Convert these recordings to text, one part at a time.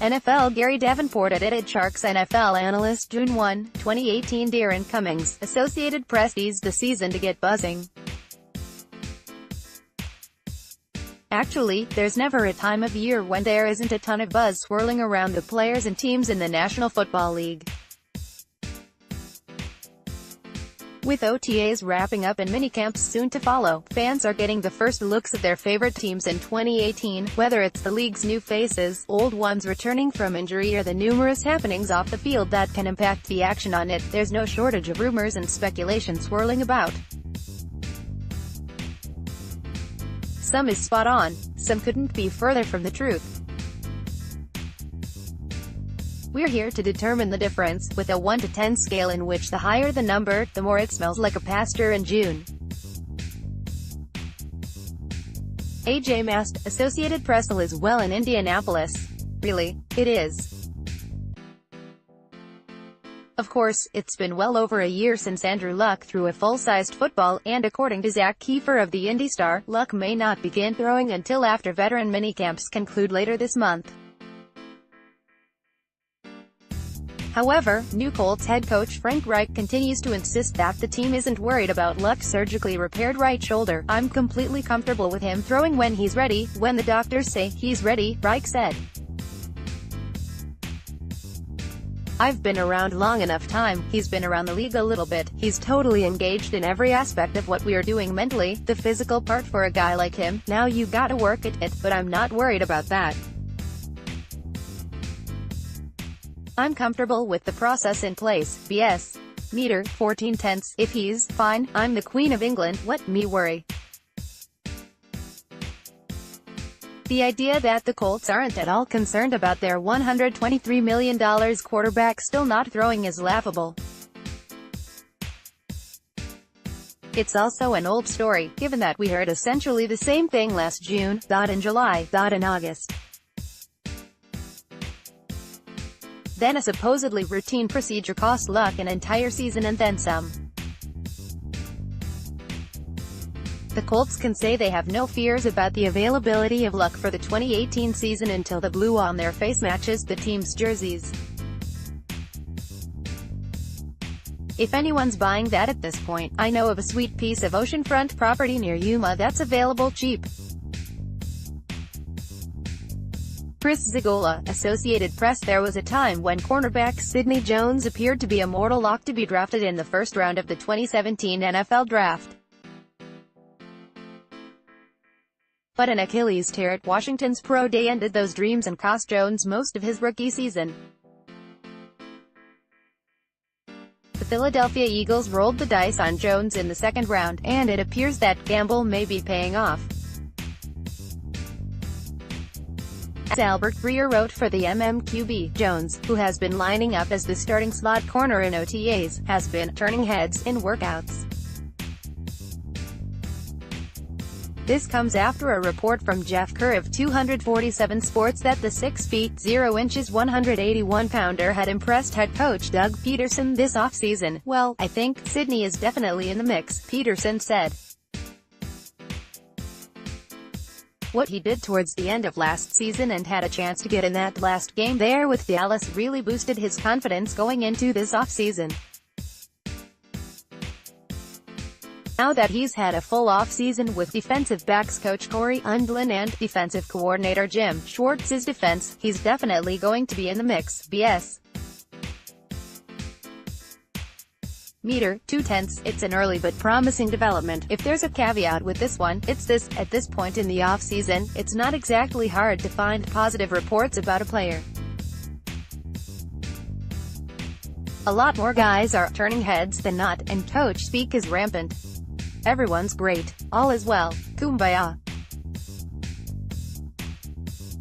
NFLGary Davenport edited Sharks NFL analyst June 1, 2018 Darren Cummings, Associated Press teased the season to get buzzing. Actually, there's never a time of year when there isn't a ton of buzz swirling around the players and teams in the National Football League. With OTAs wrapping up and minicamps soon to follow, fans are getting the first looks at their favorite teams in 2018, whether it's the league's new faces, old ones returning from injury, or the numerous happenings off the field that can impact the action on it. There's no shortage of rumors and speculation swirling about. Some is spot on, some couldn't be further from the truth. We're here to determine the difference, with a 1 to 10 scale in which the higher the number, the more it smells like a pasture in June. AJ Mast, Associated Press. Is well in Indianapolis. Really, it is. Of course, it's been well over a year since Andrew Luck threw a full-sized football, and according to Zach Kiefer of the Indy Star, Luck may not begin throwing until after veteran minicamps conclude later this month. However, new Colts head coach Frank Reich continues to insist that the team isn't worried about Luck's surgically repaired right shoulder. "I'm completely comfortable with him throwing when he's ready, when the doctors say he's ready," Reich said. "I've been around long enough time, he's been around the league a little bit, he's totally engaged in every aspect of what we are doing mentally, the physical part for a guy like him. Now you gotta work at it, but I'm not worried about that. I'm comfortable with the process in place. BS. Meter, 14/10. If he's fine, I'm the Queen of England, what me worry." The idea that the Colts aren't at all concerned about their $123 million quarterback still not throwing is laughable. It's also an old story, given that we heard essentially the same thing last June, in July, in August. Then a supposedly routine procedure cost Luck an entire season and then some. The Colts can say they have no fears about the availability of Luck for the 2018 season until the blue on their face matches the team's jerseys. If anyone's buying that at this point, I know of a sweet piece of oceanfront property near Yuma that's available cheap. Chris Zigola, Associated Press. There was a time when cornerback Sidney Jones appeared to be a mortal lock to be drafted in the first round of the 2017 NFL Draft. But an Achilles tear at Washington's Pro Day ended those dreams and cost Jones most of his rookie season. The Philadelphia Eagles rolled the dice on Jones in the second round, and it appears that gamble may be paying off. As Albert Breer wrote for the MMQB, Jones, who has been lining up as the starting slot corner in OTAs, has been turning heads in workouts. This comes after a report from Jeff Kerr of 247 Sports that the 6 feet 0 inches 181-pounder had impressed head coach Doug Peterson this offseason. "Well, I think Sidney is definitely in the mix," Peterson said. What he did towards the end of last season and had a chance to get in that last game there with Dallas really boosted his confidence going into this offseason. Now that he's had a full offseason with defensive backs coach Corey Undlin and defensive coordinator Jim Schwartz's defense, he's definitely going to be in the mix. BS. Meter, 2/10. It's an early but promising development. If there's a caveat with this one, it's this: at this point in the off-season, it's not exactly hard to find positive reports about a player. A lot more guys are turning heads than not, and coach speak is rampant. Everyone's great. All is well. Kumbaya.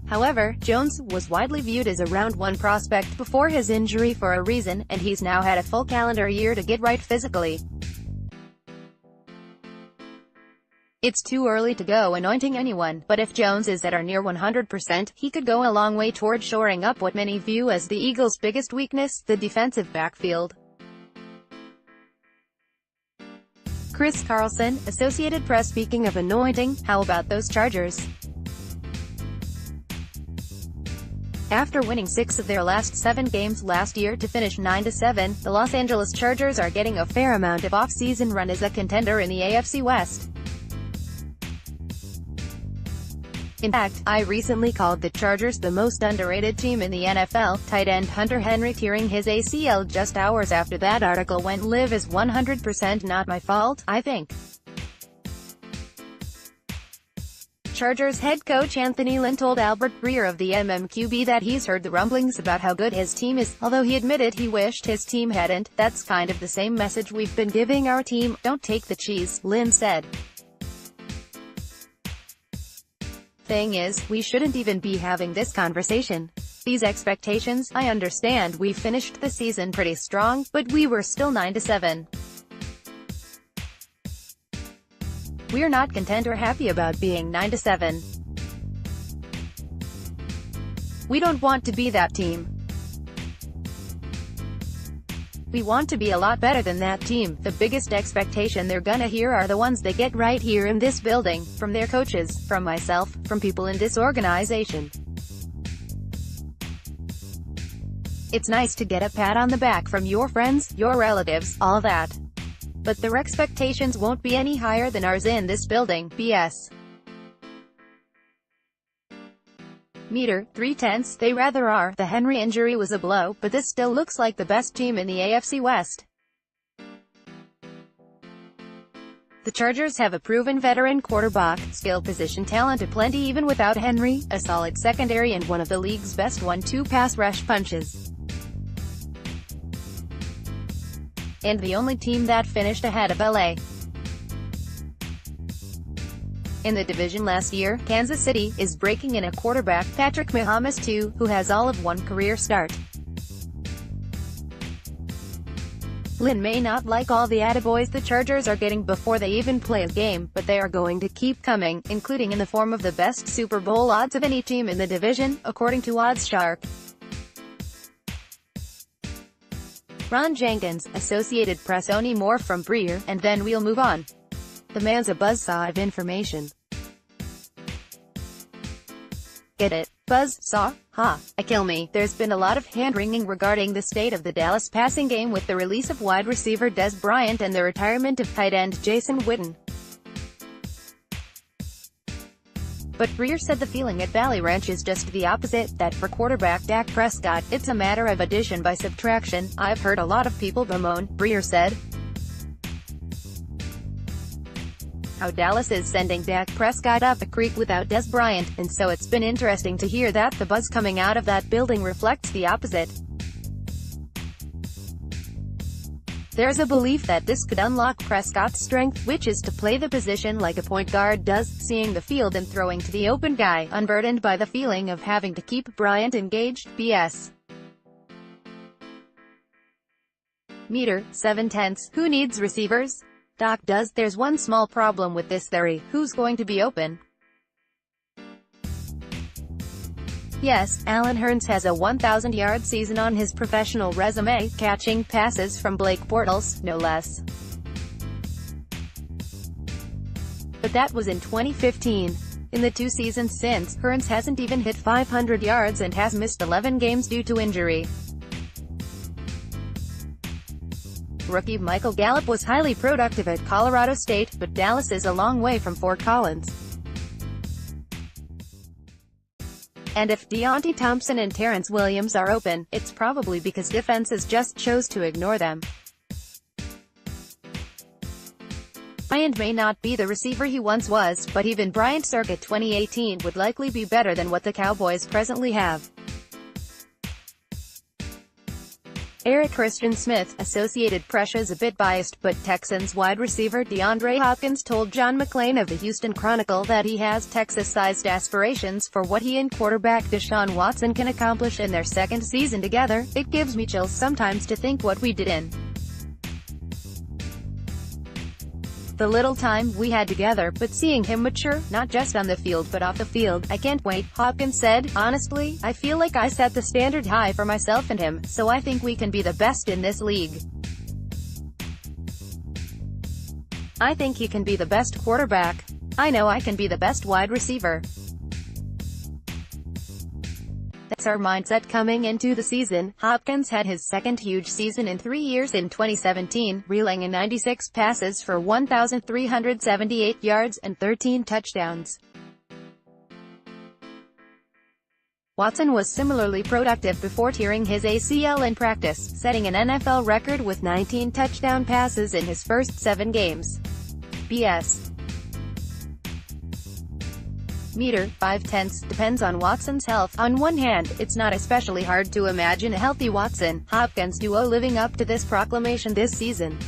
However, Jones was widely viewed as a round one prospect before his injury for a reason, and he's now had a full calendar year to get right physically. It's too early to go anointing anyone, but if Jones is at or near 100%, he could go a long way toward shoring up what many view as the Eagles' biggest weakness, the defensive backfield. Chris Carlson, Associated Press. Speaking of anointing, how about those Chargers? After winning 6 of their last 7 games last year to finish 9-7, the Los Angeles Chargers are getting a fair amount of off-season run as a contender in the AFC West. In fact, I recently called the Chargers the most underrated team in the NFL. Tight end Hunter Henry tearing his ACL just hours after that article went live is 100% not my fault, I think. Chargers head coach Anthony Lynn told Albert Breer of the MMQB that he's heard the rumblings about how good his team is, although he admitted he wished his team hadn't. That's kind of the same message we've been giving our team, don't take the cheese, Lynn said. Thing is, we shouldn't even be having this conversation. These expectations, I understand we finished the season pretty strong, but we were still 9-7. We're not content or happy about being 9-7. We don't want to be that team. We want to be a lot better than that team. The biggest expectation they're gonna hear are the ones they get right here in this building, from their coaches, from myself, from people in this organization. It's nice to get a pat on the back from your friends, your relatives, all that. But their expectations won't be any higher than ours in this building. BS. Meter, 3/10, they rather are. The Henry injury was a blow, but this still looks like the best team in the AFC West. The Chargers have a proven veteran quarterback, skill position talent aplenty even without Henry, a solid secondary and one of the league's best 1-2 pass rush punches. And the only team that finished ahead of LA in the division last year. Kansas City is breaking in a quarterback, Patrick Mahomes II, who has all of one career start. Lynn may not like all the attaboys the Chargers are getting before they even play a game, but they are going to keep coming, including in the form of the best Super Bowl odds of any team in the division, according to OddsShark. Ron Jenkins, Associated Press. Only more from Breer, and then we'll move on. The man's a buzzsaw of information. Get it? Buzz-saw? Ha! I kill me. There's been a lot of hand-wringing regarding the state of the Dallas passing game with the release of wide receiver Dez Bryant and the retirement of tight end Jason Witten. But Breer said the feeling at Valley Ranch is just the opposite, that for quarterback Dak Prescott, it's a matter of addition by subtraction. I've heard a lot of people bemoan, Breer said, how Dallas is sending Dak Prescott up a creek without Dez Bryant, and so it's been interesting to hear that the buzz coming out of that building reflects the opposite. There's a belief that this could unlock Prescott's strength, which is to play the position like a point guard does, seeing the field and throwing to the open guy, unburdened by the feeling of having to keep Bryant engaged. BS. Meter, 7/10, who needs receivers? Doc does. There's one small problem with this theory. Who's going to be open? Yes, Allen Hurns has a 1,000-yard season on his professional resume, catching passes from Blake Bortles, no less. But that was in 2015. In the 2 seasons since, Hurns hasn't even hit 500 yards and has missed 11 games due to injury. Rookie Michael Gallup was highly productive at Colorado State, but Dallas is a long way from Fort Collins. And if Deontay Thompson and Terrence Williams are open, it's probably because defenses just chose to ignore them. Bryant may not be the receiver he once was, but even Bryant circa 2018 would likely be better than what the Cowboys presently have. Eric Christian Smith, Associated Press, is a bit biased, but Texans wide receiver DeAndre Hopkins told John McClain of the Houston Chronicle that he has Texas-sized aspirations for what he and quarterback Deshaun Watson can accomplish in their second season together. It gives me chills sometimes to think what we did in the little time we had together, but seeing him mature, not just on the field but off the field, I can't wait. Hopkins said, honestly, I feel like I set the standard high for myself and him, so I think we can be the best in this league. I think he can be the best quarterback. I know I can be the best wide receiver. That's our mindset coming into the season. Hopkins had his second huge season in 3 years in 2017, reeling in 96 passes for 1,378 yards and 13 touchdowns. Watson was similarly productive before tearing his ACL in practice, setting an NFL record with 19 touchdown passes in his first 7 games. BS. Meter, 5/10, depends on Watson's health. On one hand, it's not especially hard to imagine a healthy Watson-Hopkins duo living up to this proclamation this season.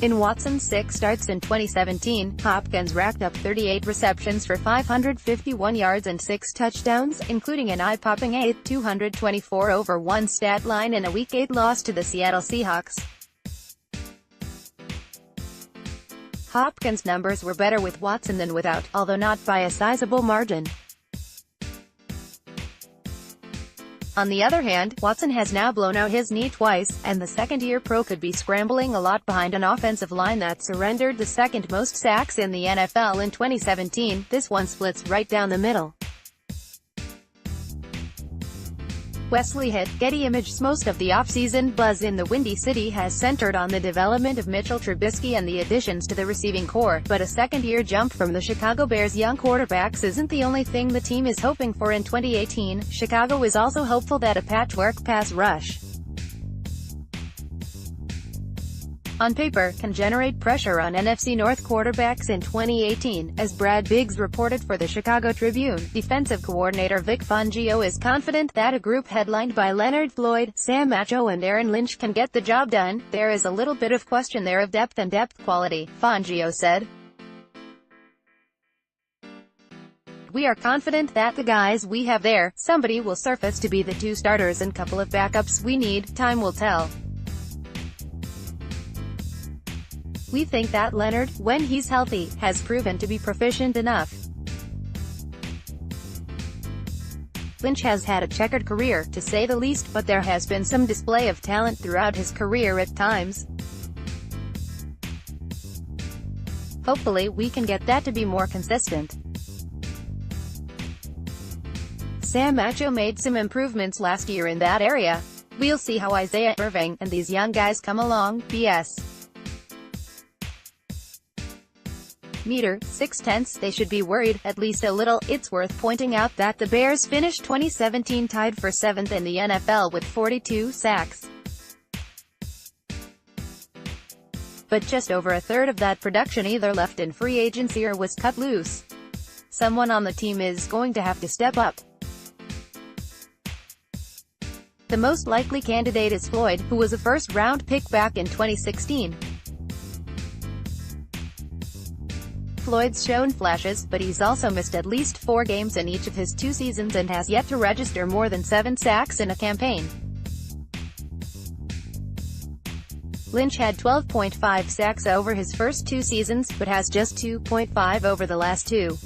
In Watson's 6 starts in 2017, Hopkins racked up 38 receptions for 551 yards and 6 touchdowns, including an eye-popping 224-over-1 stat line in a Week 8 loss to the Seattle Seahawks. Hopkins' numbers were better with Watson than without, although not by a sizable margin. On the other hand, Watson has now blown out his knee twice, and the second-year pro could be scrambling a lot behind an offensive line that surrendered the second most sacks in the NFL in 2017. This one splits right down the middle. Wesley hit Getty Images. Most of the offseason buzz in the Windy City has centered on the development of Mitchell Trubisky and the additions to the receiving core, but a second-year jump from the Chicago Bears' young quarterbacks isn't the only thing the team is hoping for in 2018. Chicago is also hopeful that a patchwork pass rush, on paper, can generate pressure on NFC North quarterbacks in 2018, as Brad Biggs reported for the Chicago Tribune. Defensive coordinator Vic Fangio is confident that a group headlined by Leonard Floyd, Sam Acho and Aaron Lynch can get the job done. There is a little bit of question there of depth and depth quality, Fangio said. We are confident that the guys we have there, somebody will surface to be the 2 starters and couple of backups we need. Time will tell. We think that Leonard, when he's healthy, has proven to be proficient enough. Lynch has had a checkered career, to say the least, but there has been some display of talent throughout his career at times. Hopefully, we can get that to be more consistent. Sam Acho made some improvements last year in that area. We'll see how Isaiah Irving and these young guys come along. BS. Meter, 6/10, they should be worried, at least a little. It's worth pointing out that the Bears finished 2017 tied for 7th in the NFL with 42 sacks. But just over a third of that production either left in free agency or was cut loose. Someone on the team is going to have to step up. The most likely candidate is Floyd, who was a first-round pick back in 2016. Floyd's shown flashes, but he's also missed at least 4 games in each of his 2 seasons and has yet to register more than 7 sacks in a campaign. Lynch had 12.5 sacks over his first 2 seasons, but has just 2.5 over the last 2.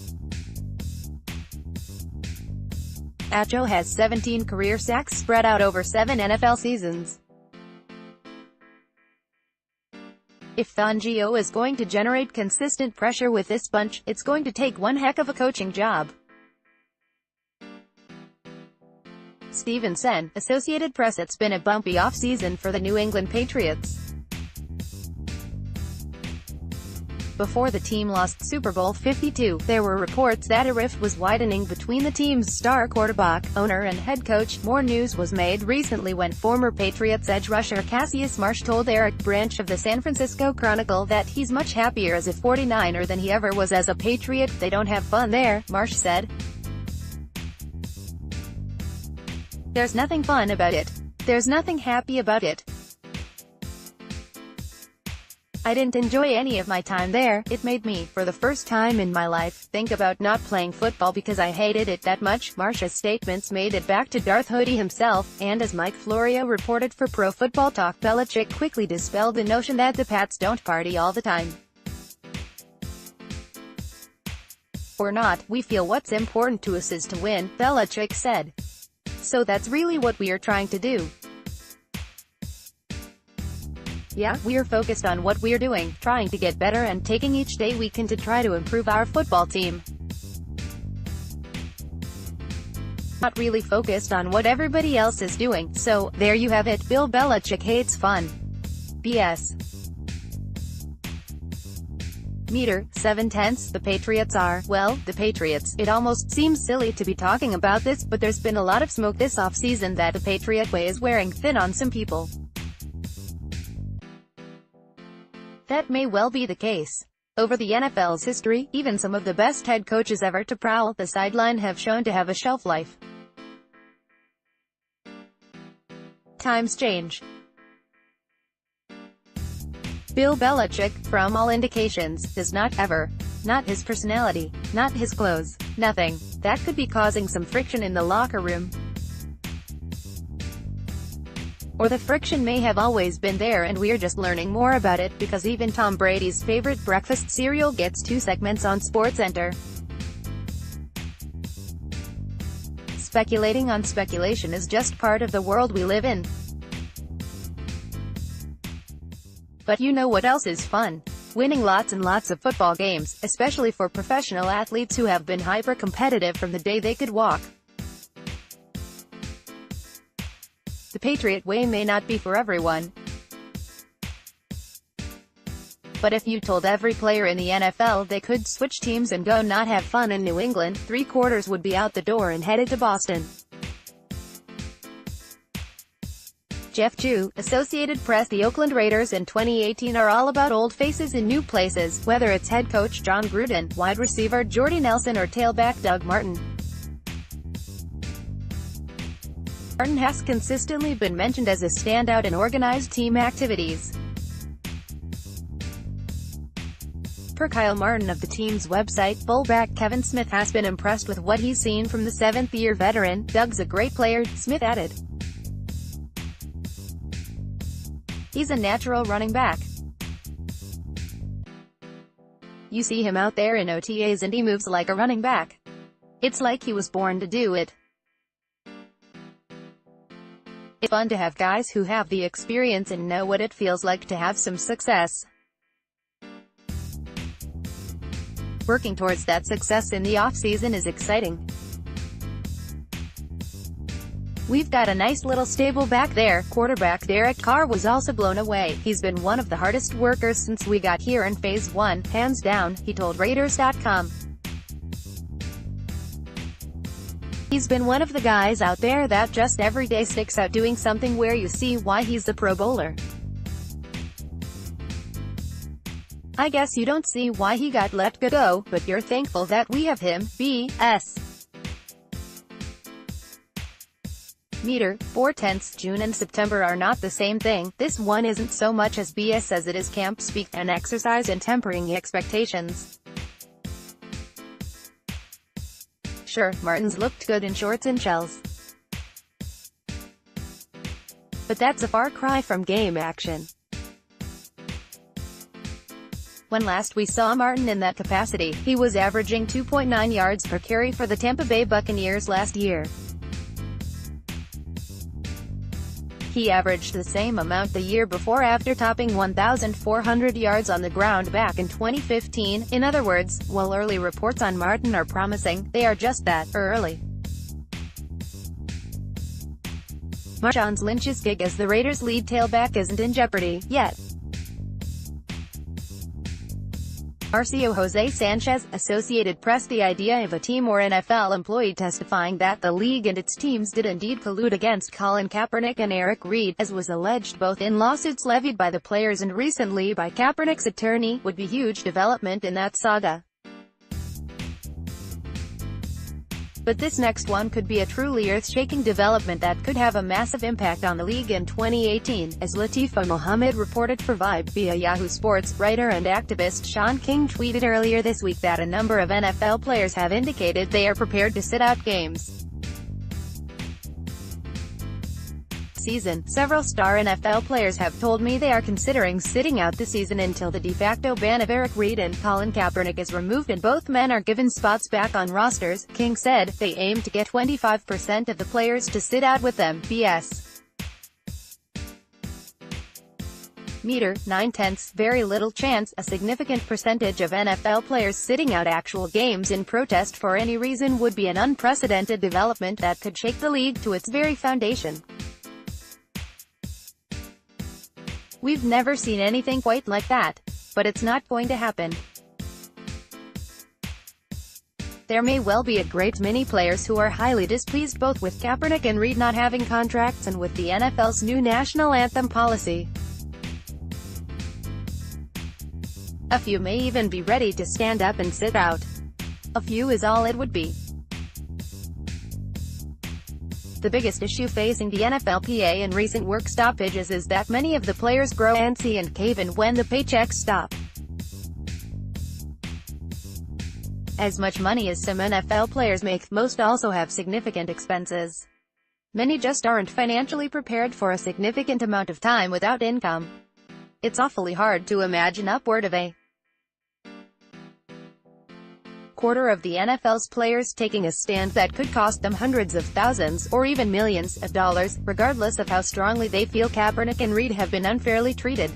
Acho has 17 career sacks spread out over 7 NFL seasons. If Fangio is going to generate consistent pressure with this bunch, it's going to take one heck of a coaching job. Steven Senn, Associated Press. It's been a bumpy offseason for the New England Patriots. Before the team lost Super Bowl 52, there were reports that a rift was widening between the team's star quarterback, owner and head coach. More news was made recently when former Patriots edge rusher Cassius Marsh told Eric Branch of the San Francisco Chronicle that he's much happier as a 49er than he ever was as a Patriot. They don't have fun there, Marsh said. There's nothing fun about it. There's nothing happy about it. I didn't enjoy any of my time there. It made me, for the first time in my life, think about not playing football because I hated it that much. Marsh's statements made it back to Darth Hoodie himself, and as Mike Florio reported for Pro Football Talk, Belichick quickly dispelled the notion that the Pats don't party all the time. Or not, we feel what's important to us is to win, Belichick said. So that's really what we are trying to do. Yeah, we're focused on what we're doing, trying to get better and taking each day we can to try to improve our football team. not really focused on what everybody else is doing. So, there you have it, Bill Belichick hates fun. BS. Meter, 7/10. The Patriots are, well, the Patriots. It almost seems silly to be talking about this, but there's been a lot of smoke this offseason that the Patriot way is wearing thin on some people. That may well be the case. Over the NFL's history, even some of the best head coaches ever to prowl the sideline have shown to have a shelf life. Times change. Bill Belichick, from all indications, does not ever, not his personality, not his clothes, nothing, that could be causing some friction in the locker room. Or the friction may have always been there and we're just learning more about it, because even Tom Brady's favorite breakfast cereal gets 2 segments on SportsCenter. Speculating on speculation is just part of the world we live in. But you know what else is fun? Winning lots and lots of football games, especially for professional athletes who have been hyper-competitive from the day they could walk. The Patriot way may not be for everyone. But if you told every player in the NFL they could switch teams and go not have fun in New England, 3/4 would be out the door and headed to Boston. Jeff Chu, Associated Press. The Oakland Raiders in 2018 are all about old faces in new places, whether it's head coach John Gruden, wide receiver Jordy Nelson or tailback Doug Martin. Martin has consistently been mentioned as a standout in organized team activities. Per Kyle Martin of the team's website, fullback Kevin Smith has been impressed with what he's seen from the 7th-year veteran. Doug's a great player, Smith added. He's a natural running back. You see him out there in OTAs and he moves like a running back. It's like he was born to do it. It's fun to have guys who have the experience and know what it feels like to have some success. Working towards that success in the offseason is exciting. We've got a nice little stable back there. Quarterback Derek Carr was also blown away. He's been one of the hardest workers since we got here in Phase 1, hands down, he told Raiders.com. He's been one of the guys out there that just every day sticks out doing something where you see why he's a Pro Bowler. I guess you don't see why he got let go, but you're thankful that we have him. BS. Meter, 4/10. June and September are not the same thing. This one isn't so much as BS as it is camp speak, an exercise in tempering expectations. Sure, Martin's looked good in shorts and shells. But that's a far cry from game action. When last we saw Martin in that capacity, he was averaging 2.9 yards per carry for the Tampa Bay Buccaneers last year. He averaged the same amount the year before after topping 1,400 yards on the ground back in 2015. In other words, while early reports on Martin are promising, they are just that, early. Marshawn Lynch's gig as the Raiders' lead tailback isn't in jeopardy, yet. Marcio Jose Sanchez, Associated Press. The idea of a team or NFL employee testifying that the league and its teams did indeed collude against Colin Kaepernick and Eric Reid, as was alleged both in lawsuits levied by the players and recently by Kaepernick's attorney, would be huge development in that saga. But this next one could be a truly earth-shaking development that could have a massive impact on the league in 2018, as Latifa Mohammed reported for Vibe via Yahoo Sports. Writer and activist Sean King tweeted earlier this week that a number of NFL players have indicated they are prepared to sit out games. Several star NFL players have told me they are considering sitting out the season until the de facto ban of Eric Reid and Colin Kaepernick is removed and both men are given spots back on rosters. King said, they aim to get 25% of the players to sit out with them. BS. meter, 9/10, very little chance. A significant percentage of NFL players sitting out actual games in protest for any reason would be an unprecedented development that could shake the league to its very foundation. We've never seen anything quite like that. But it's not going to happen. There may well be a great many players who are highly displeased both with Kaepernick and Reid not having contracts and with the NFL's new national anthem policy. A few may even be ready to stand up and sit out. A few is all it would be. The biggest issue facing the NFLPA in recent work stoppages is that many of the players grow antsy and cave in when the paychecks stop. As much money as some NFL players make, most also have significant expenses. Many just aren't financially prepared for a significant amount of time without income. It's awfully hard to imagine upward of a quarter of the NFL's players taking a stand that could cost them hundreds of thousands, or even millions, of dollars, regardless of how strongly they feel Kaepernick and Reid have been unfairly treated.